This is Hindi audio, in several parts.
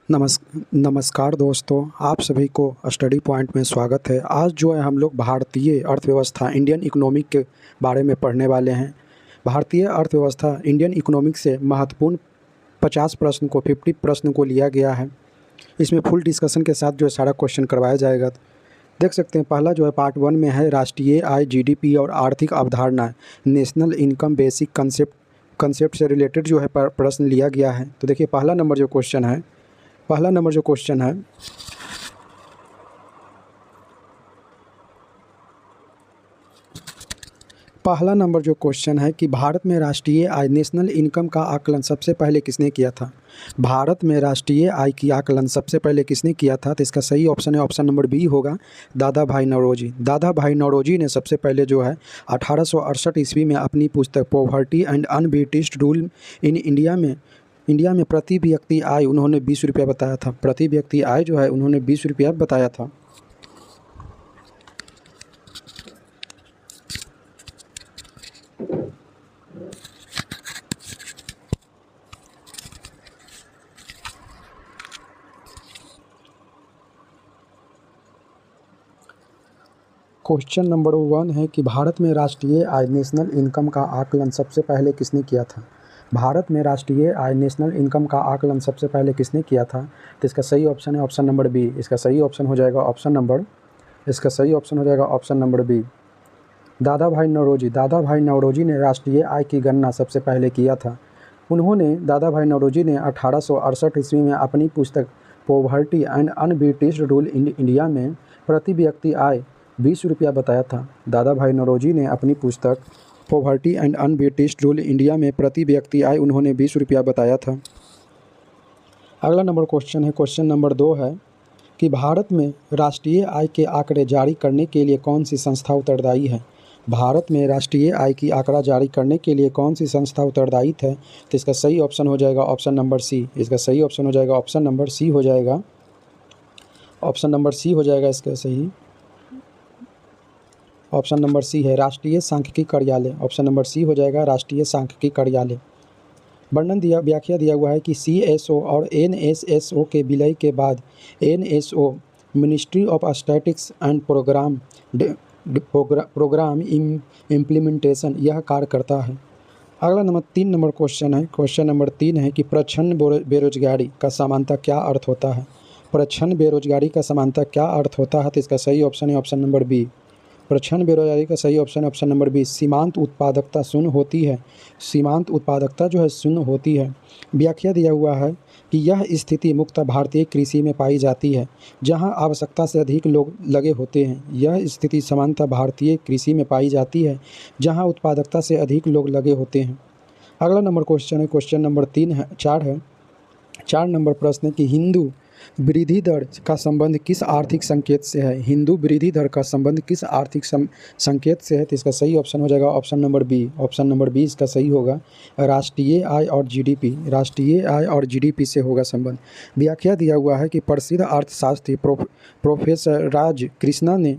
नमस्कार दोस्तों, आप सभी को स्टडी पॉइंट में स्वागत है। आज जो है हम लोग भारतीय अर्थव्यवस्था इंडियन इकोनॉमिक के बारे में पढ़ने वाले हैं। भारतीय अर्थव्यवस्था इंडियन इकोनॉमिक से महत्वपूर्ण 50 प्रश्न को 50 प्रश्न को लिया गया है। इसमें फुल डिस्कशन के साथ जो है सारा क्वेश्चन करवाया जाएगा। देख सकते हैं पहला जो है पार्ट 1 में है राष्ट्रीय आय, जीडीपी और आर्थिक अवधारणा, नेशनल इनकम बेसिक कंसेप्ट से रिलेटेड जो है प्रश्न लिया गया है। तो देखिए पहला नंबर जो क्वेश्चन है कि भारत में राष्ट्रीय आय नेशनल इनकम का आकलन सबसे पहले किसने किया था। भारत में राष्ट्रीय आय की आकलन सबसे पहले किसने किया था? तो इसका सही ऑप्शन है ऑप्शन नंबर बी होगा, दादा भाई नौरोजी। दादा भाई नौरोजी ने सबसे पहले जो है 1868 ईस्वी में अपनी पुस्तक poverty and unBritish rule in India में प्रति व्यक्ति आय उन्होंने 20 रुपया बताया था। प्रति व्यक्ति आय जो है उन्होंने 20 रुपया बताया था। क्वेश्चन नंबर 1 है कि भारत में राष्ट्रीय आय नेशनल इनकम का आकलन सबसे पहले किसने किया था। भारत में राष्ट्रीय आय नेशनल इनकम का आकलन सबसे पहले किसने किया था? तो इसका सही ऑप्शन है ऑप्शन नंबर बी। इसका सही ऑप्शन हो जाएगा ऑप्शन नंबर बी, दादा भाई नौरोजी। दादा भाई नौरोजी ने राष्ट्रीय आय की गणना सबसे पहले किया था। दादा भाई नौरोजी ने 1868 ईस्वी में अपनी पुस्तक poverty and unBritish rule in India में प्रति व्यक्ति आय 20 रुपया बताया था। दादा भाई नौरोजी ने अपनी पुस्तक poverty and unBritish rule India में प्रति व्यक्ति आय उन्होंने 20 रुपया बताया था। अगला नंबर क्वेश्चन है, क्वेश्चन नंबर 2 है कि भारत में राष्ट्रीय आय के आंकड़े जारी करने के लिए कौन सी संस्था उत्तरदायी है। भारत में राष्ट्रीय आय की आंकड़ा जारी करने के लिए कौन सी संस्था उत्तरदायी है? तो इसका सही ऑप्शन हो जाएगा ऑप्शन नंबर सी। इसका सही ऑप्शन हो जाएगा ऑप्शन नंबर सी हो जाएगा, ऑप्शन नंबर सी हो जाएगा। इसका सही ऑप्शन नंबर सी है राष्ट्रीय सांख्यिकी कार्यालय। ऑप्शन नंबर सी हो जाएगा राष्ट्रीय सांख्यिकी कार्यालय। व्याख्या दिया हुआ है कि CSO और NSSO के विलय के बाद NSO ministry of statics and programme implementation यह कार्य करता है। अगला नंबर 3 नंबर क्वेश्चन है, क्वेश्चन नंबर 3 है कि प्रच्छन्न बेरोजगारी का समानता क्या अर्थ होता है। प्रच्छन्न बेरोजगारी का समानता क्या अर्थ होता है? तो इसका सही ऑप्शन है ऑप्शन नंबर बी। प्रच्छन्न बेरोजगारी का सही ऑप्शन है ऑप्शन नंबर बी, सीमांत उत्पादकता शून्य होती है। सीमांत उत्पादकता जो है शून्य होती है। व्याख्या दिया हुआ है कि यह स्थिति मुख्यतः भारतीय कृषि में पाई जाती है जहां आवश्यकता से अधिक लोग लगे होते हैं। यह स्थिति सामान्यतः भारतीय कृषि में पाई जाती है जहां उत्पादकता से अधिक लोग लगे होते हैं। अगला नंबर क्वेश्चन है, क्वेश्चन नंबर 4 नंबर प्रश्न है कि हिंदू वृद्धि दर का संबंध किस आर्थिक संकेत से है। हिंदू वृद्धि दर का संबंध किस आर्थिक संकेत से है? तो इसका सही ऑप्शन हो जाएगा option number B. Option number B इसका सही होगा, राष्ट्रीय आय और जीडीपी। राष्ट्रीय आय और जीडीपी से होगा संबंध। व्याख्या दिया हुआ है कि प्रसिद्ध अर्थशास्त्री प्रोफेसर राज कृष्णा ने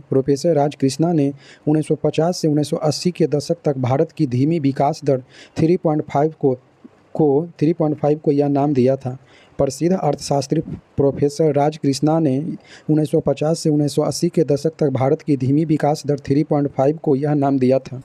1950 से 1980 के दशक तक भारत की धीमी विकास दर 3.5 को यह नाम दिया था। प्रसिद्ध अर्थशास्त्री प्रोफेसर राज कृष्णा ने 1950 से 1980 के दशक तक भारत की धीमी विकास दर 3.5 को यह नाम दिया था।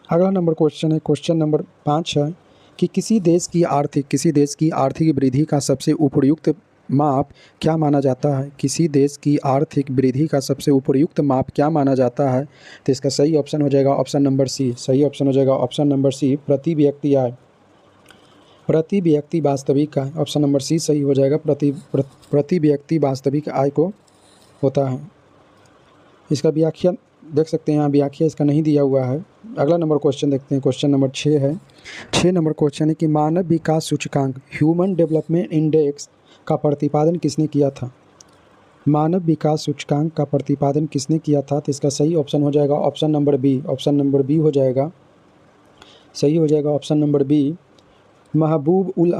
अगला नंबर क्वेश्चन है, क्वेश्चन नंबर 5 है कि किसी देश की आर्थिक वृद्धि का सबसे उपयुक्त माप क्या माना जाता है। किसी देश की आर्थिक वृद्धि का सबसे उपयुक्त माप क्या माना जाता है? तो इसका सही ऑप्शन हो जाएगा ऑप्शन नंबर सी। सही ऑप्शन हो जाएगा ऑप्शन नंबर सी, प्रति व्यक्ति आय। प्रति व्यक्ति वास्तविक आय, ऑप्शन नंबर सी सही हो जाएगा, प्रति व्यक्ति वास्तविक आय को होता है। इसका व्याख्या देख सकते हैं, यहाँ व्याख्या इसका नहीं दिया हुआ है। अगला नंबर क्वेश्चन देखते हैं, क्वेश्चन नंबर 6 है। 6 नंबर क्वेश्चन है कि मानव विकास सूचकांक ह्यूमन डेवलपमेंट इंडेक्स का प्रतिपादन किसने किया था। मानव विकास सूचकांक का प्रतिपादन किसने किया था? तो इसका सही ऑप्शन हो जाएगा option number B. Option number B हो जाएगा, सही हो जाएगा ऑप्शन नंबर बी, महबूब उल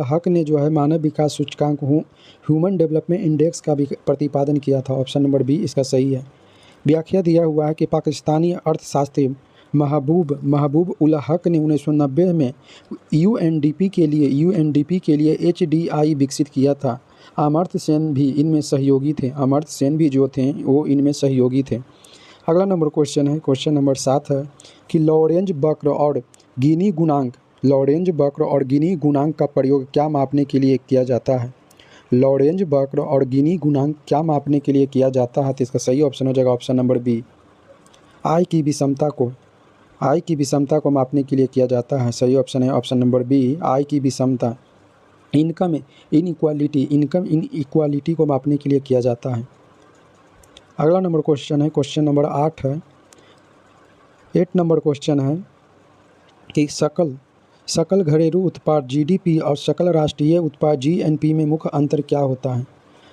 हक ने जो है मानव विकास सूचकांक ह्यूमन डेवलपमेंट इंडेक्स का भी प्रतिपादन किया था। ऑप्शन नंबर बी इसका सही है। व्याख्या दिया हुआ है कि पाकिस्तानी अर्थशास्त्री महबूब उल हक ने 1990 में यूएनडीपी के लिए एचडीआई विकसित किया था। अमर्त्य सेन भी इनमें सहयोगी थे। अमर्त्य सेन भी जो थे वो इनमें सहयोगी थे। अगला नंबर क्वेश्चन है, क्वेश्चन नंबर 7 है कि लॉरेंज वक्र और गिनी गुणांक का प्रयोग क्या मापने के लिए किया जाता है? लॉरेंज वक्र और गिनी गुणांक क्या मापने के लिए किया जाता है? तो इसका सही ऑप्शन हो जाएगा ऑप्शन नंबर बी। आय की विषमता को मापने के लिए किया जाता है। सही ऑप्शन है ऑप्शन नंबर बी, आय की विषमता। इनकम इनइक्वालिटी को मापने के लिए किया जाता है। अगला नंबर क्वेश्चन है, क्वेश्चन नंबर 8 है। 8 नंबर क्वेश्चन है कि सकल घरेलू उत्पाद जीडीपी और सकल राष्ट्रीय उत्पाद जीएनपी में मुख्य अंतर क्या होता है?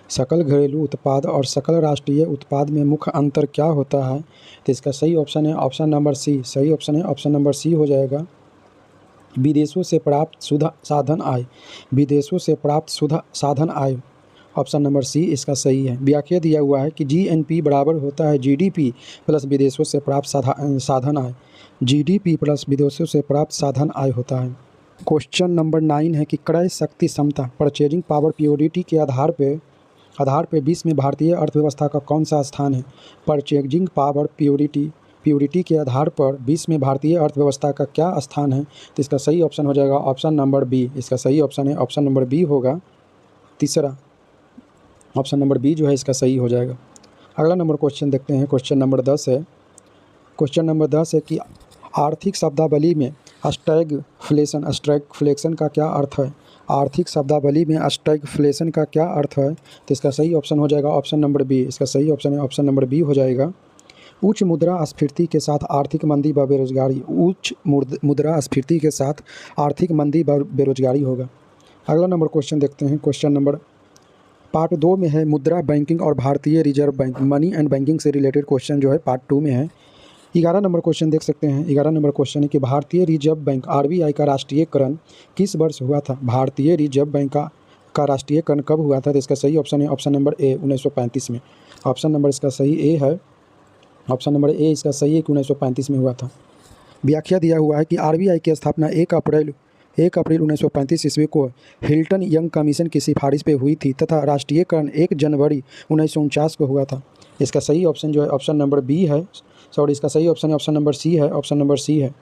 सकल घरेलू उत्पाद और सकल राष्ट्रीय उत्पाद में मुख्य अंतर क्या होता है? तो इसका सही ऑप्शन है ऑप्शन नंबर सी। सही ऑप्शन है ऑप्शन नंबर सी हो जाएगा। विदेशों से प्राप्त शुद्ध साधन आय ऑप्शन नंबर सी इसका सही है। व्याख्या दिया हुआ है कि जीएनपी बराबर होता है जीडीपी प्लस विदेशों से प्राप्त साधन आय। जीडीपी प्लस विदेशों से प्राप्त साधन आय होता है। क्वेश्चन नंबर 9 है कि क्रय शक्ति क्षमता परचेजिंग पावर प्योरिटी के आधार पे विश्व में भारतीय अर्थव्यवस्था का कौन सा स्थान है? परचेजिंग पावर प्योरिटी के आधार पर विश्व में भारतीय अर्थव्यवस्था का क्या स्थान है? तो इसका सही ऑप्शन हो जाएगा ऑप्शन नंबर बी। इसका सही ऑप्शन है ऑप्शन नंबर बी होगा, तीसरा ऑप्शन नंबर बी जो है इसका सही हो जाएगा। अगला नंबर क्वेश्चन देखते हैं, क्वेश्चन नंबर 10 है। क्वेश्चन नंबर 10 है कि आर्थिक शब्दावली में स्टैगफ्लेशन का क्या अर्थ है? आर्थिक शब्दावली में स्टैगफ्लेशन का क्या अर्थ है? तो इसका सही ऑप्शन हो जाएगा ऑप्शन नंबर बी। इसका सही ऑप्शन है ऑप्शन नंबर बी हो जाएगा। उच्च मुद्रास्फीति के साथ आर्थिक मंदी व बेरोजगारी। उच्च मुद्रास्फीति के साथ आर्थिक मंदी व बेरोजगारी होगा। अगला नंबर क्वेश्चन देखते हैं, क्वेश्चन नंबर पार्ट 2 में है मुद्रा बैंकिंग और भारतीय reserve bank. Money and banking से रिलेटेड क्वेश्चन जो है पार्ट 2 में है। 11 नंबर क्वेश्चन देख सकते हैं। 11 नंबर क्वेश्चन है कि भारतीय रिजर्व बैंक आरबीआई का राष्ट्रीयकरण किस वर्ष हुआ था? भारतीय रिजर्व बैंक का राष्ट्रीयकरण कब हुआ था? तो इसका सही ऑप्शन है ऑप्शन नंबर ए 1935 में। ऑप्शन नंबर इसका सही ए है, ऑप्शन नंबर ए इसका सही है कि 1935 में हुआ था। व्याख्या दिया हुआ है कि आरबीआई की स्थापना 1 अप्रैल 1935 ईस्वी को हिल्टन यंग कमीशन की सिफारिश पे हुई थी तथा राष्ट्रीयकरण 1 जनवरी 1949 को हुआ था। इसका सही ऑप्शन जो है ऑप्शन नंबर बी है, सॉरी इसका सही ऑप्शन है ऑप्शन नंबर सी है, ऑप्शन नंबर सी है।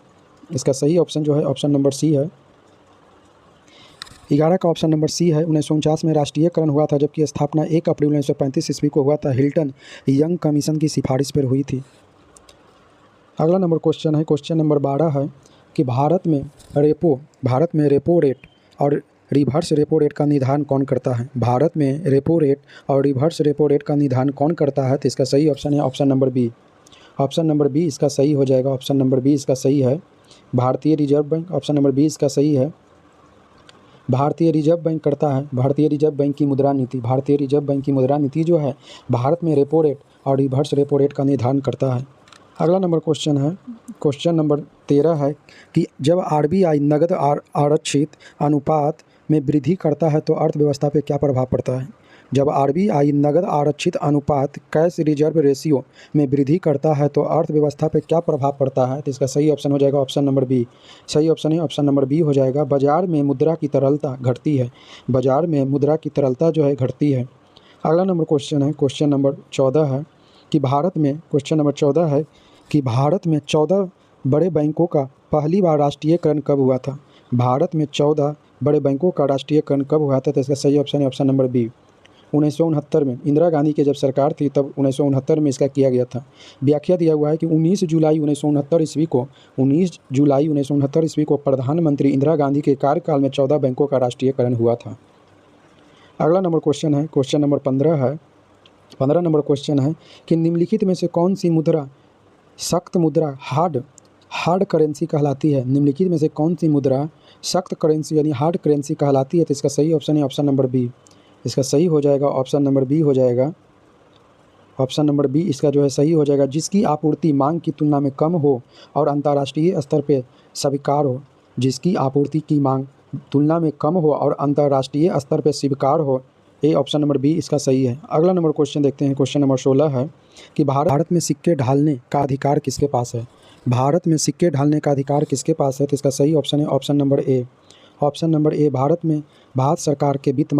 इसका सही ऑप्शन जो है ऑप्शन नंबर सी है। 11 का ऑप्शन नंबर सी है। 1949 में राष्ट्रीयकरण हुआ था जबकि स्थापना 1 अप्रैल 1935 ईस्वी को हुआ था, हिल्टन यंग कमीशन की सिफारिश पर हुई थी। अगला नंबर क्वेश्चन है, क्वेश्चन नंबर 12 है कि भारत में रेपो रेट और रिवर्स रेपो रेट का निर्धारण कौन करता है? भारत में रेपो रेट और रिवर्स रेपो रेट का निर्धारण कौन करता है? तो इसका सही ऑप्शन है option number B. Option number B इसका सही हो जाएगा, ऑप्शन नंबर बी इसका सही है। भारतीय reserve bank, option number B इसका सही है। भारतीय रिजर्व बैंक करता है, भारतीय रिजर्व बैंक की मुद्रा नीति। भारतीय रिजर्व बैंक की मुद्रा नीति जो है भारत में रेपो रेट और रिवर्स रेपो रेट का निर्धारण करता है। अगला नंबर क्वेश्चन है, क्वेश्चन नंबर 13 है कि जब आरबीआई नगद आरक्षित अनुपात में वृद्धि करता है तो अर्थव्यवस्था पे क्या प्रभाव पड़ता है? जब आरबीआई नगद आरक्षित अनुपात कैश रिजर्व रेशियो में वृद्धि करता है तो अर्थव्यवस्था पे क्या प्रभाव पड़ता है? तो इसका सही ऑप्शन हो जाएगा ऑप्शन नंबर बी। सही ऑप्शन है ऑप्शन नंबर बी हो जाएगा। बाजार में मुद्रा की तरलता घटती है, बाजार में मुद्रा की तरलता जो है घटती है। अगला नंबर क्वेश्चन है, क्वेश्चन नंबर 14 है कि भारत में, क्वेश्चन नंबर 14 है कि भारत में 14 बड़े बैंकों का पहली बार राष्ट्रीयकरण कब हुआ था? भारत में 14 बड़े बैंकों का राष्ट्रीयकरण कब हुआ था? तो इसका सही ऑप्शन है ऑप्शन नंबर बी। 1969 में, इंदिरा गांधी की जब सरकार थी तब 1969 में इसका किया गया था। व्याख्या दिया हुआ है कि 19 जुलाई 1969 ईस्वी को प्रधानमंत्री इंदिरा गांधी के कार्यकाल में 14 बैंकों का राष्ट्रीयकरण हुआ था। अगला नंबर क्वेश्चन है, क्वेश्चन नंबर 15 है। 15 नंबर क्वेश्चन है कि निम्नलिखित में से कौन सी मुद्रा सख्त मुद्रा हार्ड करेंसी कहलाती है? निम्नलिखित में से कौन सी मुद्रा सख्त करेंसी यानी हार्ड करेंसी कहलाती है? तो इसका सही ऑप्शन है ऑप्शन नंबर बी। इसका सही हो जाएगा ऑप्शन नंबर बी हो जाएगा, ऑप्शन नंबर बी इसका जो है सही हो जाएगा। जिसकी आपूर्ति मांग की तुलना में कम हो और अंतर्राष्ट्रीय स्तर पर स्वीकार हो, जिसकी आपूर्ति की मांग तुलना में कम हो और अंतर्राष्ट्रीय स्तर पर स्वीकार हो, ये ऑप्शन नंबर बी इसका सही है। अगला नंबर क्वेश्चन देखते हैं, क्वेश्चन नंबर 16 है कि भारत में सिक्के ढालने का अधिकार किसके पास है? भारत में सिक्के ढालने का अधिकार किसके पास है? तो इसका सही ऑप्शन है option number A. Option number A, Bharat सरकार के वित्त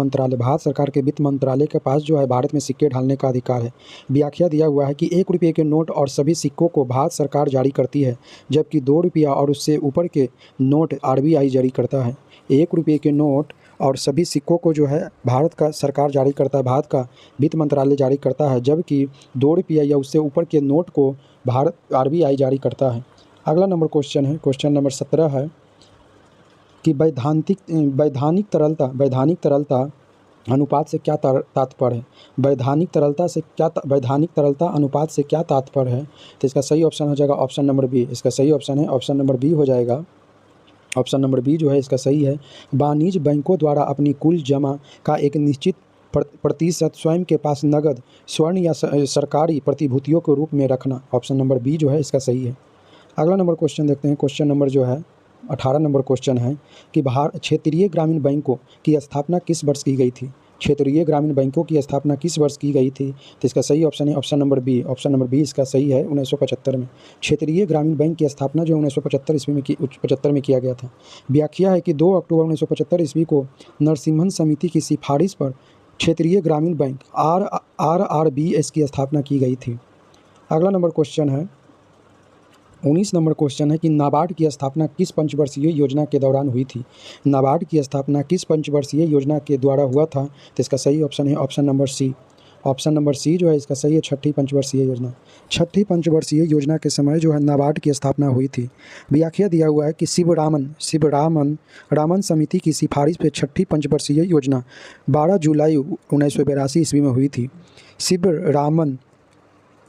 मंत्रालय के पास जो है भारत में सिक्के ढालने का अधिकार है। व्याख्या दिया हुआ है कि 1 रुपये के नोट और सभी सिक्कों को भारत सरकार जारी करती है, जबकि 2 रुपया और उससे ऊपर के नोट आरबीआई जारी करता है। 1 रुपये के नोट और सभी सिक्कों को जो है भारत का सरकार जारी करता है, भारत का वित्त मंत्रालय जारी करता है, जबकि 2 रुपया या उससे ऊपर के नोट को भारत आरबीआई जारी करता है। अगला नंबर क्वेश्चन है, क्वेश्चन नंबर 17 है कि वैधानिक तरलता अनुपात से क्या तात्पर्य है? वैधानिक तरलता अनुपात से क्या तात्पर्य है? तो इसका सही ऑप्शन हो जाएगा ऑप्शन नंबर बी। इसका सही ऑप्शन है ऑप्शन नंबर बी हो जाएगा। ऑप्शन नंबर बी जो है इसका सही है। वाणिज्य बैंकों द्वारा अपनी कुल जमा का एक निश्चित प्रतिशत स्वयं के पास नगद, स्वर्ण या सरकारी प्रतिभूतियों के रूप में रखना। ऑप्शन नंबर बी जो है इसका सही है। अगला नंबर क्वेश्चन देखते हैं। क्वेश्चन नंबर जो है 18 नंबर क्वेश्चन है कि क्षेत्रीय ग्रामीण बैंकों की स्थापना किस वर्ष की गई थी? क्षेत्रीय ग्रामीण बैंकों की स्थापना किस वर्ष की गई थी? तो इसका सही ऑप्शन है option number B. Option number B इसका सही है 1975 में। क्षेत्रीय ग्रामीण बैंक की स्थापना जो 1975 ईस्वी में 75 में किया गया था। व्याख्या है कि 2 अक्टूबर 1975 ईस्वी को नरसिम्हन समिति की सिफारिश पर क्षेत्रीय ग्रामीण बैंक RRBS की स्थापना की गई थी। अगला नंबर क्वेश्चन है 19 नंबर क्वेश्चन है कि नाबार्ड की स्थापना किस पंचवर्षीय योजना के दौरान हुई थी? नाबार्ड की स्थापना किस पंचवर्षीय योजना के द्वारा हुआ था? तो इसका सही ऑप्शन है option number C. Option number C जो है इसका सही है, छठी पंचवर्षीय योजना। छठी पंचवर्षीय योजना के समय जो है नाबार्ड की स्थापना हुई थी। व्याख्या दिया हुआ है कि शिवरामन समिति की सिफारिश पर छठी पंचवर्षीय योजना 12 जुलाई 1982 ईस्वी में हुई थी। शिवरामन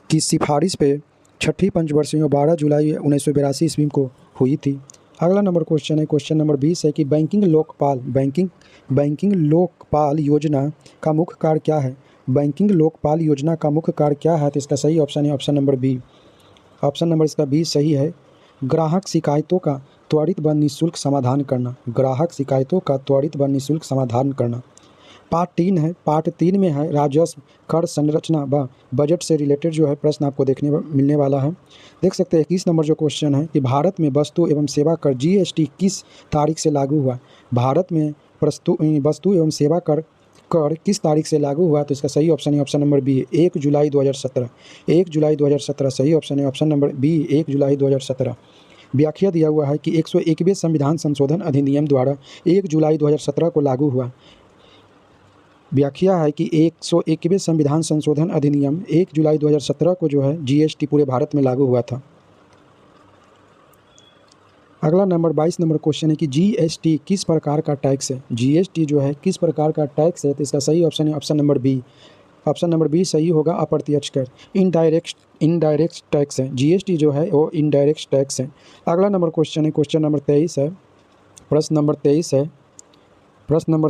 की सिफारिश पे छठी पंचवर्षीय 12 जुलाई 1982 ईस्वी को हुई थी। अगला नंबर क्वेश्चन है, क्वेश्चन नंबर 20 है कि बैंकिंग लोकपाल योजना का मुख्य कार्य क्या है? बैंकिंग लोकपाल योजना का मुख्य कार्य क्या है? तो इसका सही ऑप्शन है option number B. Option number इसका बी सही है। ग्राहक शिकायतों का त्वरित व निःशुल्क समाधान करना। ग्राहक शिकायतों का त्वरित व निःशुल्क समाधान करना। पार्ट 3 है, पार्ट 3 में है राजस्व, कर संरचना व बजट से रिलेटेड जो है प्रश्न आपको देखने मिलने वाला है। देख सकते हैं 21 नंबर जो क्वेश्चन है कि भारत में वस्तु एवं सेवा कर GST किस तारीख से लागू हुआ? भारत में वस्तु एवं सेवा कर किस तारीख से लागू हुआ? तो इसका सही ऑप्शन है ऑप्शन नंबर बी 1 जुलाई 2017। 1 जुलाई 2017 सही ऑप्शन है ऑप्शन नंबर बी 1 जुलाई 2017। व्याख्या दिया हुआ है कि 101वें संविधान संशोधन अधिनियम द्वारा 1 जुलाई 2017 को लागू हुआ। व्याख्या है कि 101वें संविधान संशोधन अधिनियम 1 जुलाई 2017 को जो है GST पूरे भारत में लागू हुआ था। अगला नंबर 22 नंबर क्वेश्चन है कि GST किस प्रकार का टैक्स है? GST जो है किस प्रकार का टैक्स है? तो इसका सही ऑप्शन है option number B. Option number B सही होगा, अप्रत्यक्ष कर, इनडायरेक्ट टैक्स है। GST जो है वो इनडायरेक्ट टैक्स है। अगला नंबर क्वेश्चन है, क्वेश्चन नंबर 23 है। प्रश्न नंबर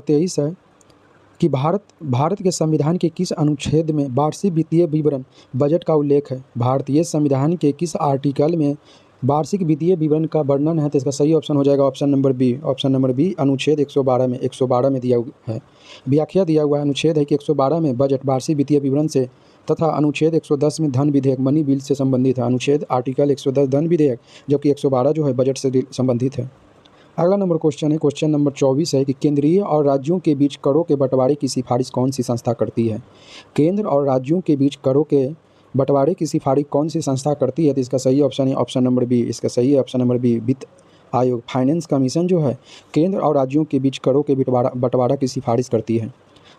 23 है कि भारत के संविधान के किस अनुच्छेद में वार्षिक वित्तीय विवरण बजट का उल्लेख है? भारतीय संविधान के किस आर्टिकल में वार्षिक वित्तीय विवरण का वर्णन है? तो इसका सही ऑप्शन हो जाएगा option number B. Option number B अनुच्छेद 112 में दिया है। व्याख्या दिया हुआ अनुच्छेद है कि 112 में बजट वार्षिक वित्तीय विवरण से तथा अनुच्छेद 110 में धन विधेयक मनी बिल से संबंधित है। अनुच्छेद आर्टिकल 110 धन विधेयक, जबकि 112 जो है बजट से संबंधित है। अगला नंबर क्वेश्चन है, क्वेश्चन नंबर 24 है कि केंद्रीय और राज्यों के बीच करों के बंटवारे की सिफारिश कौन सी संस्था करती है? केंद्र और राज्यों के बीच करों के बंटवारे की सिफारिश कौन सी संस्था करती है? तो इसका सही ऑप्शन है ऑप्शन नंबर बी। इसका सही है ऑप्शन नंबर बी, वित्त आयोग, फाइनेंस कमीशन जो है केंद्र और राज्यों के बीच करों के बंटवारा की सिफारिश करती है।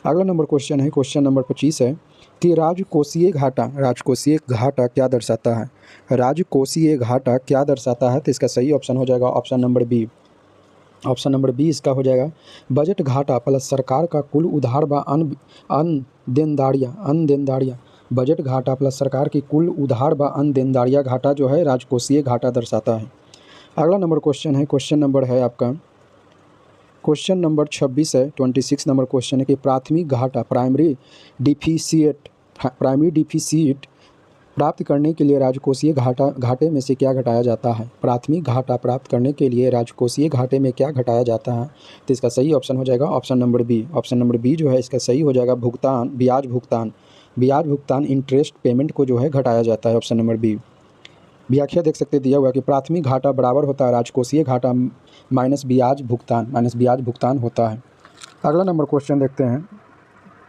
अगला नंबर क्वेश्चन है, क्वेश्चन नंबर 25 है कि राजकोषीय घाटा क्या दर्शाता है? राजकोषीय घाटा क्या दर्शाता है? तो इसका सही ऑप्शन हो जाएगा option number B. Option number B इसका हो जाएगा बजट घाटा प्लस सरकार का कुल उधार व अन देनदारियाँ। बजट घाटा प्लस सरकार की कुल उधार व अन देनदारियाँ घाटा जो है राजकोषीय घाटा दर्शाता है। अगला नंबर क्वेश्चन है, क्वेश्चन नंबर है आपका क्वेश्चन नंबर 26 है, 26 नंबर क्वेश्चन है कि प्राथमिक घाटा प्राइमरी डिफिसिट प्राप्त करने के लिए राजकोषीय घाटे में से क्या घटाया जाता है? प्राथमिक घाटा प्राप्त करने के लिए राजकोषीय घाटे में क्या घटाया जाता है? तो इसका सही ऑप्शन हो जाएगा option number B. Option number B जो है इसका सही हो जाएगा ब्याज भुगतान इंटरेस्ट पेमेंट को जो है घटाया जाता है। ऑप्शन नंबर बी व्याख्या देख सकते दिया हुआ है कि प्राथमिक घाटा बराबर होता है राजकोषीय घाटा माइनस ब्याज भुगतान होता है। अगला नंबर क्वेश्चन देखते हैं।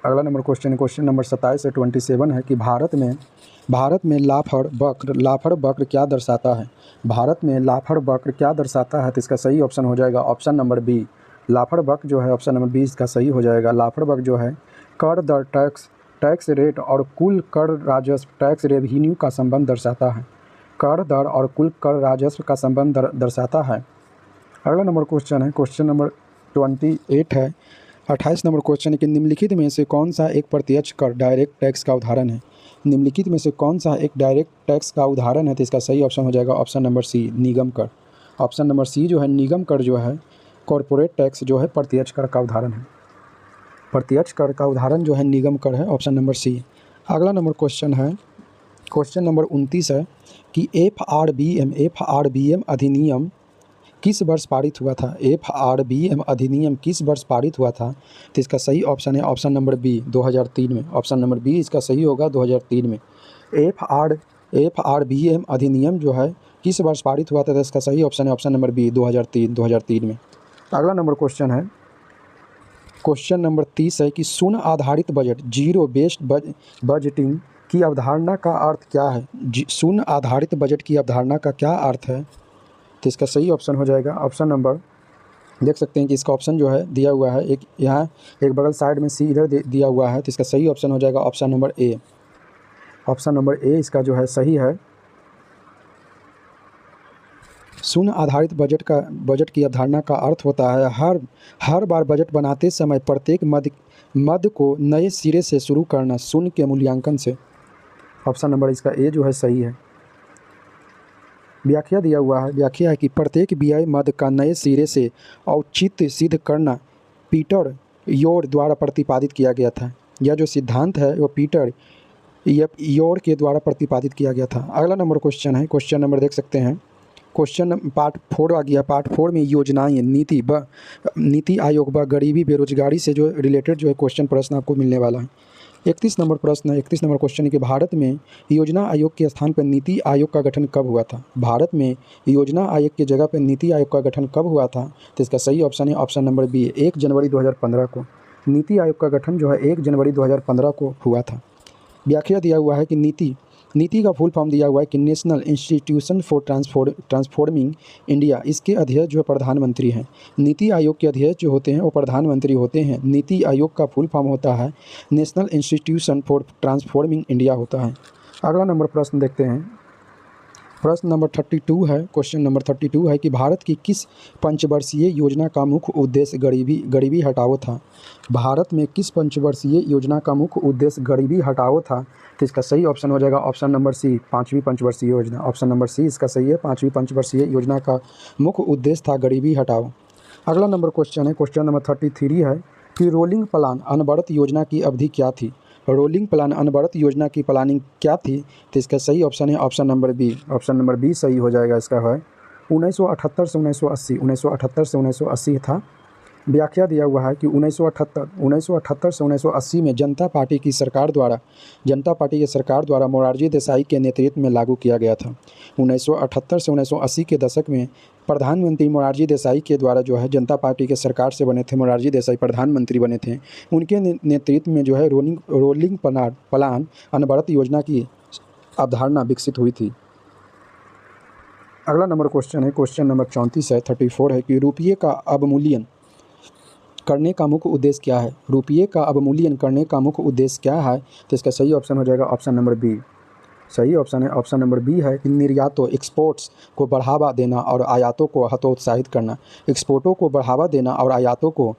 अगला नंबर क्वेश्चन नंबर 27 से 27 है कि भारत में लाफड़ वक्र क्या दर्शाता है। भारत में लाफड़ वक्र क्या दर्शाता है, तो इसका सही ऑप्शन हो जाएगा ऑप्शन नंबर बी। लाफड़ वक्र जो है ऑप्शन नंबर 20 का सही हो जाएगा। लाफड़ वक्र जो है कर दर टैक्स रेट और कुल कर राजस्व टैक्स रेवेन्यू का संबंध दर्शाता है। कर दर और कुल कर राजस्व का संबंध दर्शाता है। अगला नंबर क्वेश्चन है क्वेश्चन नंबर 28 है। 28 नंबर क्वेश्चन है कि निम्नलिखित में से कौन सा एक प्रत्यक्ष कर डायरेक्ट टैक्स का उदाहरण है। निम्नलिखित में से कौन सा एक डायरेक्ट टैक्स का उदाहरण है, तो इसका सही ऑप्शन हो जाएगा ऑप्शन नंबर सी निगम कर। ऑप्शन नंबर सी जो है निगम कर जो है कॉरपोरेट टैक्स जो है प्रत्यक्ष कर का उदाहरण है। प्रत्यक्ष कर का उदाहरण जो है निगम कर है, ऑप्शन नंबर सी। अगला नंबर क्वेश्चन है क्वेश्चन नंबर 29 है कि एफआरबीएम अधिनियम किस वर्ष पारित हुआ था। एफआरबीएम अधिनियम किस वर्ष पारित हुआ था, तो इसका सही ऑप्शन है ऑप्शन नंबर बी 2003 में। ऑप्शन नंबर बी इसका सही होगा 2003 में। एफआरबीएम अधिनियम जो है किस वर्ष पारित हुआ था, तो इसका सही ऑप्शन है ऑप्शन नंबर बी 2003 में। अगला नंबर क्वेश्चन है क्वेश्चन नंबर 30 है कि शून्य आधारित बजट जीरो बेस्ड बजटिंग की अवधारणा का अर्थ क्या है। शून्य आधारित बजट की अवधारणा का क्या अर्थ है, तो इसका सही ऑप्शन हो जाएगा ऑप्शन नंबर देख सकते हैं कि इसका ऑप्शन जो है दिया हुआ है, एक यहाँ एक बगल साइड में सी इधर दिया हुआ है, तो इसका सही ऑप्शन हो जाएगा option number A. Option number A इसका जो है सही है। शून्य आधारित बजट की अवधारणा का अर्थ होता है हर बार बजट बनाते समय प्रत्येक मद को नए सिरे से शुरू करना शून्य के मूल्यांकन से। ऑप्शन नंबर इसका ए जो है सही है। व्याख्या दिया हुआ है, व्याख्या है कि प्रत्येक व्यय मद का नए सिरे से औचित्य सिद्ध करना पीटर योर द्वारा प्रतिपादित किया गया था। यह जो सिद्धांत है वो पीटर योर के द्वारा प्रतिपादित किया गया था। अगला नंबर क्वेश्चन है क्वेश्चन नंबर देख सकते हैं क्वेश्चन पार्ट 4 आ गया। पार्ट 4 में योजनाएं नीति आयोग व गरीबी बेरोजगारी से जो रिलेटेड जो है क्वेश्चन प्रश्न आपको मिलने वाला है। 31 नंबर प्रश्न है 31 नंबर क्वेश्चन है कि भारत में योजना आयोग के स्थान पर नीति आयोग का गठन कब हुआ था। भारत में योजना आयोग की जगह पर नीति आयोग का गठन कब हुआ था, तो इसका सही ऑप्शन है ऑप्शन नंबर बी 1 जनवरी 2015 को। नीति आयोग का गठन जो है 1 जनवरी 2015 को हुआ था। व्याख्या दिया हुआ है कि नीति का फुल फॉर्म दिया हुआ है कि national institution for transforming India. इसके अध्यक्ष जो है प्रधानमंत्री हैं। नीति आयोग के अध्यक्ष जो होते हैं वो प्रधानमंत्री होते हैं। नीति आयोग का फुल फॉर्म होता है national institution for transforming India होता है। अगला नंबर प्रश्न देखते हैं। प्रश्न नंबर 32 है क्वेश्चन नंबर 32 है कि भारत की किस पंचवर्षीय योजना का मुख्य उद्देश्य गरीबी हटाओ था। भारत में किस पंचवर्षीय योजना का मुख्य उद्देश्य गरीबी हटाओ था, तो इसका सही ऑप्शन हो जाएगा ऑप्शन नंबर सी 5वीं पंचवर्षीय योजना। ऑप्शन नंबर सी इसका सही है। 5वीं पंचवर्षीय योजना का मुख्य उद्देश्य था गरीबी हटाओ। अगला नंबर क्वेश्चन है क्वेश्चन नंबर 33 है कि रोलिंग प्लान अनवरत योजना की अवधि क्या थी। रोलिंग प्लान अनवरत योजना की प्लानिंग क्या थी, तो इसका सही ऑप्शन है option number B. Option number B सही हो जाएगा। इसका है 1978 से 1980 1978 से 1980 था। व्याख्या दिया हुआ है कि 1978 से 1980 में जनता पार्टी की सरकार द्वारा मोरारजी देसाई के नेतृत्व में लागू किया गया था। 1978 से 1980 के दशक में प्रधानमंत्री मोरारजी देसाई के द्वारा जो है जनता पार्टी के सरकार से बने थे, मोरारजी देसाई प्रधानमंत्री बने थे। उनके नेतृत्व में जो है रोलिंग प्लान अनवरत योजना की अवधारणा विकसित हुई थी। अगला नंबर क्वेश्चन है क्वेश्चन नंबर 34 है 34 है कि रुपये का अवमूल्यन करने का मुख्य उद्देश्य क्या है। रुपये का अवमूल्यन करने का मुख्य उद्देश्य क्या है, तो इसका सही ऑप्शन हो जाएगा ऑप्शन नंबर बी। सही ऑप्शन है ऑप्शन नंबर बी है कि निर्यातों एक्सपोर्ट्स को बढ़ावा देना और आयातों को हतोत्साहित करना। एक्सपोर्टों को बढ़ावा देना और आयातों को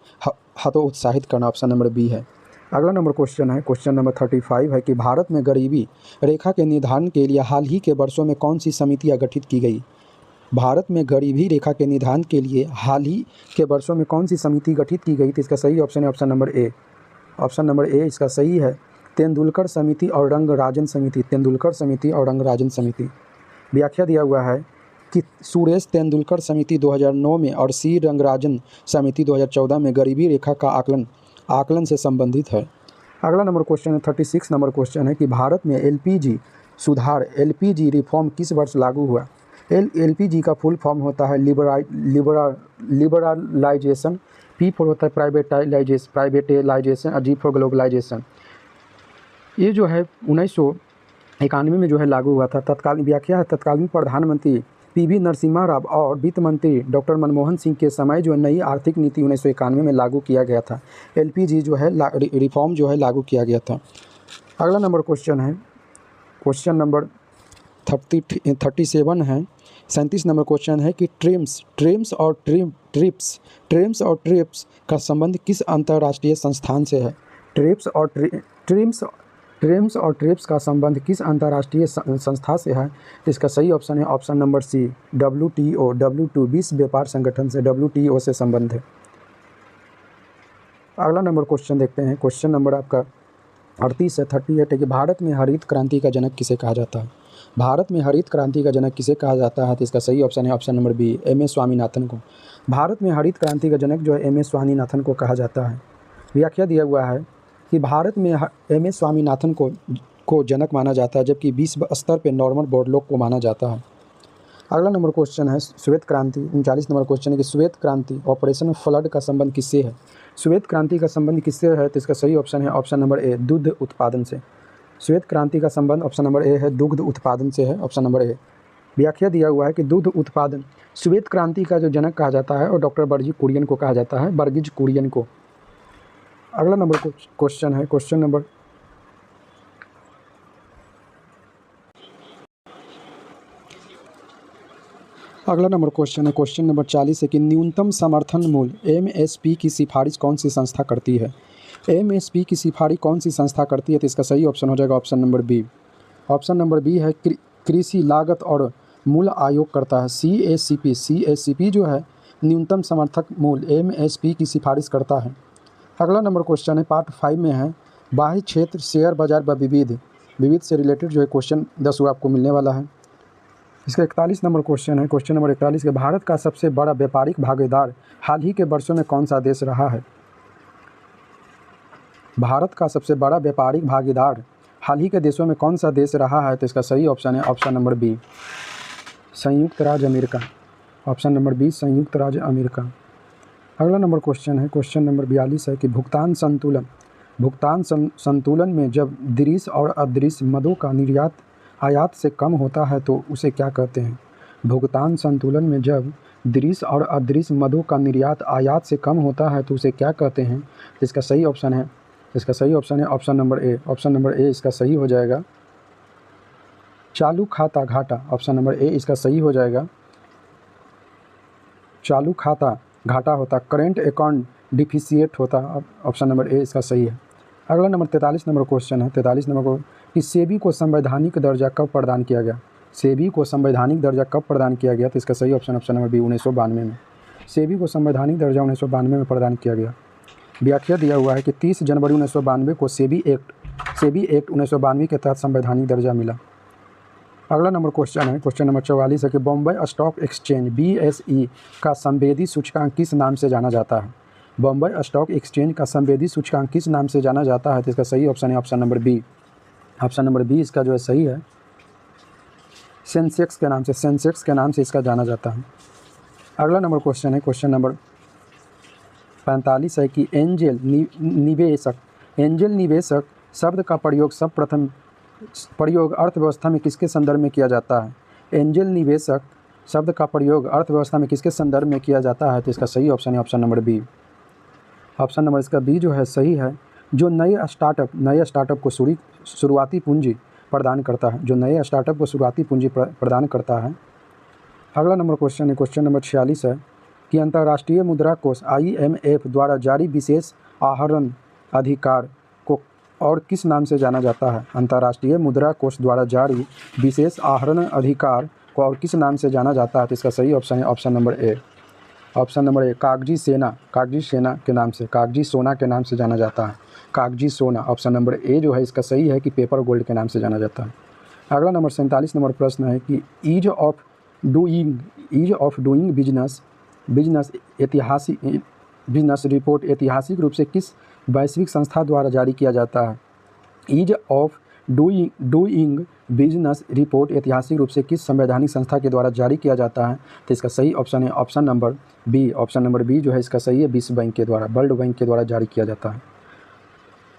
हतोत्साहित करना ऑप्शन नंबर बी है। अगला नंबर क्वेश्चन है क्वेश्चन नंबर 35 है कि भारत में गरीबी रेखा के निर्धारण के लिए हाल ही के वर्षों में कौन सी समितियाँ गठित की गई। भारत में गरीबी रेखा के निर्धारण के लिए हाल ही के वर्षों में कौन सी समिति गठित की गई, तो इसका सही ऑप्शन है option number A. Option number A इसका सही है। तेंदुलकर समिति और रंगराजन समिति। तेंदुलकर समिति और रंगराजन समिति। व्याख्या दिया हुआ है कि सुरेश तेंदुलकर समिति 2009 में और सी रंगराजन समिति 2014 में गरीबी रेखा का आकलन से संबंधित है। अगला नंबर क्वेश्चन है 36 नंबर क्वेश्चन है कि भारत में एलपीजी सुधार LPG रिफॉर्म किस वर्ष लागू हुआ? LPG का फुल फॉर्म होता है लिबरलाइजेशन, P फॉर होता है प्राइवेटाइजेशन और G फॉर ग्लोबलाइजेशन। ये जो है 1991 में जो है लागू हुआ था। तत्कालीन व्याख्या है, तत्कालीन प्रधानमंत्री PV नरसिम्हा राव और वित्त मंत्री डॉक्टर मनमोहन सिंह के समय जो नई आर्थिक नीति 1991 में लागू किया गया था। LPG जो है रिफॉर्म जो है लागू किया गया था। अगला नंबर क्वेश्चन है, क्वेश्चन नंबर 37 है। 37 नंबर क्वेश्चन है कि ट्रिम्स और का संबंध किस अंतर्राष्ट्रीय संस्थान से है? ट्रिम्स और ट्रिप्स का संबंध किस अंतर्राष्ट्रीय संस्था से है? इसका सही ऑप्शन है ऑप्शन नंबर सी, WTO विश्व व्यापार संगठन से, WTO से संबंध है। अगला नंबर क्वेश्चन देखते हैं, क्वेश्चन नंबर आपका 38 है 38 है कि भारत में हरित क्रांति का जनक किसे कहा जाता है? भारत में हरित क्रांति का जनक किसे कहा जाता है? तो इसका सही ऑप्शन है option number B, MS Swaminathan को। भारत में हरित क्रांति का जनक जो है MS स्वामीनाथन को कहा जाता है। व्याख्या दिया हुआ है कि भारत में MS स्वामीनाथन को जनक माना जाता है, जबकि विश्व स्तर पर नॉर्मन बोरलॉग को माना जाता है। अगला नंबर क्वेश्चन है श्वेत क्रांति। 39 नंबर क्वेश्चन है कि श्वेत क्रांति ऑपरेशन फ्लड का संबंध किससे है? श्वेत क्रांति का संबंध किससे है? तो इसका सही ऑप्शन है ऑप्शन नंबर ए, दुग्ध उत्पादन से। श्वेत क्रांति का संबंध ऑप्शन नंबर ए है, दुग्ध उत्पादन से है, ऑप्शन नंबर ए। व्याख्या दिया हुआ है कि दुग्ध उत्पादन श्वेत क्रांति का जो जनक कहा जाता है और डॉक्टर वर्गीज कुरियन को कहा जाता है, वर्गीज कुरियन को। अगला नंबर क्वेश्चन है, क्वेश्चन नंबर क्वेश्चन है, क्वेश्चन नंबर 40 है कि न्यूनतम समर्थन मूल्य MSP की सिफारिश कौन सी संस्था करती है? MSP की सिफारिश कौन सी संस्था करती है? तो इसका सही ऑप्शन हो जाएगा option number B. Option number B है कृषि लागत और मूल्य आयोग करता है, CACP जो है न्यूनतम समर्थक मूल्य MSP की सिफारिश करता है। अगला नंबर क्वेश्चन है पार्ट 5 में है, बाह्य क्षेत्र शेयर बाजार व विविध से रिलेटेड जो है क्वेश्चन 10 आपको मिलने वाला है। इसका 41 नंबर क्वेश्चन है, क्वेश्चन नंबर 41 के भारत का सबसे बड़ा व्यापारिक भागीदार हाल ही के वर्षों में कौन सा देश रहा है? भारत का सबसे बड़ा व्यापारिक भागीदार हाल ही के देशों में कौन सा देश रहा है? तो इसका सही ऑप्शन है ऑप्शन नंबर बी, संयुक्त राज्य अमेरिका। ऑप्शन नंबर बी, संयुक्त राज्य अमेरिका। अगला नंबर क्वेश्चन है, क्वेश्चन नंबर 42 है कि भुगतान संतुलन में जब दृश्य और अदृश्य मदों का निर्यात आयात से कम होता है तो उसे क्या कहते हैं? भुगतान संतुलन में जब दृश्य और अदृश्य मदों का निर्यात आयात से कम होता है तो उसे क्या कहते हैं? इसका सही ऑप्शन है option number A. Option number A इसका सही हो जाएगा चालू खाता घाटा। ऑप्शन नंबर ए इसका सही हो जाएगा चालू खाता घाटा होता, करेंट अकाउंट डिफिसिएट होता। ऑप्शन नंबर ए इसका सही है। अगला नंबर 43 नंबर क्वेश्चन है, 43 नंबर को कि सेबी को संवैधानिक दर्जा कब प्रदान किया गया? सेबी को संवैधानिक दर्जा कब प्रदान किया गया? तो इसका सही ऑप्शन नंबर बी, 1992 में। सेबी को संवैधानिक दर्जा 1992 में प्रदान किया गया। व्याख्या दिया हुआ है कि 30 जनवरी 1992 को सेबी एक्ट 1992 के तहत संवैधानिक दर्जा मिला। अगला नंबर क्वेश्चन है, क्वेश्चन नंबर 44 है कि बॉम्बे स्टॉक एक्सचेंज BSE का संवेदी सूचकांक किस नाम से जाना जाता है? बॉम्बे स्टॉक एक्सचेंज का संवेदी सूचकांक किस नाम से जाना जाता है? तो इसका सही ऑप्शन है option number B. Option number B इसका जो है सही है, सेंसेक्स के नाम से इसका जाना जाता है। अगला नंबर क्वेश्चन है, क्वेश्चन नंबर 45 है कि एंजल निवेशक शब्द का प्रयोग अर्थव्यवस्था में किसके संदर्भ में किया जाता है? एंजल निवेशक शब्द का प्रयोग अर्थव्यवस्था में किसके संदर्भ में किया जाता है? तो इसका सही ऑप्शन है option number B. Option number इसका बी जो है सही है, जो नए स्टार्टअप को शुरुआती पूंजी प्रदान करता है, जो नए स्टार्टअप को शुरुआती पूंजी प्रदान करता है। अगला नंबर क्वेश्चन है, क्वेश्चन नंबर 46 है कि अंतर्राष्ट्रीय मुद्रा कोष IMF द्वारा जारी विशेष आहरण अधिकार को और किस नाम से जाना जाता है? अंतर्राष्ट्रीय मुद्रा कोष द्वारा जारी विशेष आहरण अधिकार को और किस नाम से जाना जाता है? तो इसका सही ऑप्शन है option number A. Option number A, कागजी सोना के नाम से जाना जाता है, कागजी सोना। ऑप्शन नंबर ए जो है इसका सही है कि पेपर गोल्ड के नाम से जाना जाता है। अगला नंबर 47 नंबर प्रश्न है कि ease of doing business report ऐतिहासिक रूप से किस वैश्विक संस्था द्वारा जारी किया जाता है? Ease of doing business report ऐतिहासिक रूप से किस संवैधानिक संस्था के द्वारा जारी किया जाता है? तो इसका सही ऑप्शन है option number B. Option number B जो है इसका सही है, विश्व बैंक के द्वारा, वर्ल्ड बैंक के द्वारा जारी किया जाता है।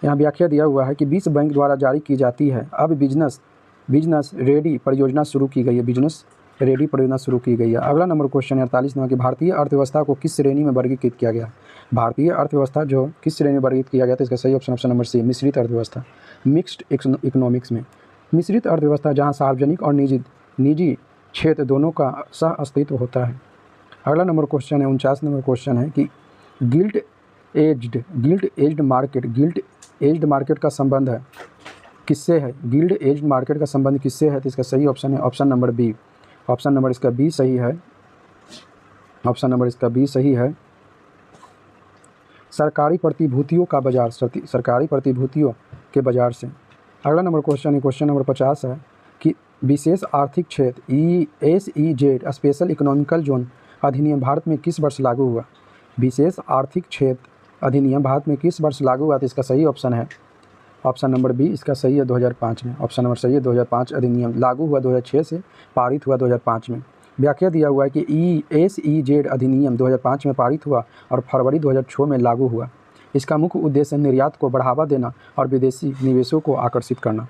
यहाँ व्याख्या दिया हुआ है कि विश्व बैंक द्वारा जारी की जाती है। अब बिजनेस रेडी परियोजना शुरू की गई है, बिजनेस रेडी परियोजना शुरू की गई है। अगला नंबर क्वेश्चन 48 नंबर कि भारतीय अर्थव्यवस्था को किस श्रेणी में वर्गीकृत किया गया? भारतीय अर्थव्यवस्था जो किस श्रेणी में वर्गीकृत किया गया? तो इसका सही ऑप्शन नंबर सी, मिश्रित अर्थव्यवस्था, मिक्स्ड इकोनॉमिक्स में। मिश्रित अर्थव्यवस्था जहाँ सार्वजनिक और निजी क्षेत्र दोनों का सह अस्तित्व होता है। अगला नंबर क्वेश्चन है 49 नंबर क्वेश्चन है कि गिल्ट एज्ड मार्केट का संबंध है किससे है? गिल्ड एज्ड मार्केट का संबंध किससे है? तो इसका सही ऑप्शन है option number B. Option number इसका बी सही है, ऑप्शन नंबर इसका बी सही है। सरकारी प्रतिभूतियों का बाजार, सरकारी प्रतिभूतियों के बाजार से। अगला नंबर क्वेश्चन है क्वेश्चन नंबर 50 है कि विशेष आर्थिक क्षेत्र ESEZ स्पेशल इकोनॉमिकल जोन अधिनियम भारत में किस वर्ष लागू हुआ? विशेष आर्थिक क्षेत्र अधिनियम भारत में किस वर्ष लागू हुआ? तो इसका सही ऑप्शन है ऑप्शन नंबर बी, इसका सही है 2005 में। ऑप्शन नंबर सही है 2005 अधिनियम लागू हुआ, 2006 से पारित हुआ 2005 में। व्याख्या दिया हुआ है कि ESEZ अधिनियम 2005 में पारित हुआ और फरवरी 2006 में लागू हुआ। इसका मुख्य उद्देश्य निर्यात को बढ़ावा देना और विदेशी निवेशों को आकर्षित करना।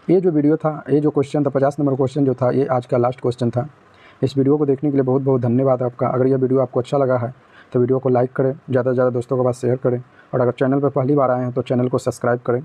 ये जो वीडियो था, ये जो क्वेश्चन था 50 नंबर क्वेश्चन जो था, ये आज का लास्ट क्वेश्चन था। इस वीडियो को देखने के लिए बहुत बहुत धन्यवाद आपका। अगर यह वीडियो आपको अच्छा लगा है तो वीडियो को लाइक करें, ज़्यादा से ज़्यादा दोस्तों के पास शेयर करें, और अगर चैनल पर पहली बार आए हैं तो चैनल को सब्सक्राइब करें।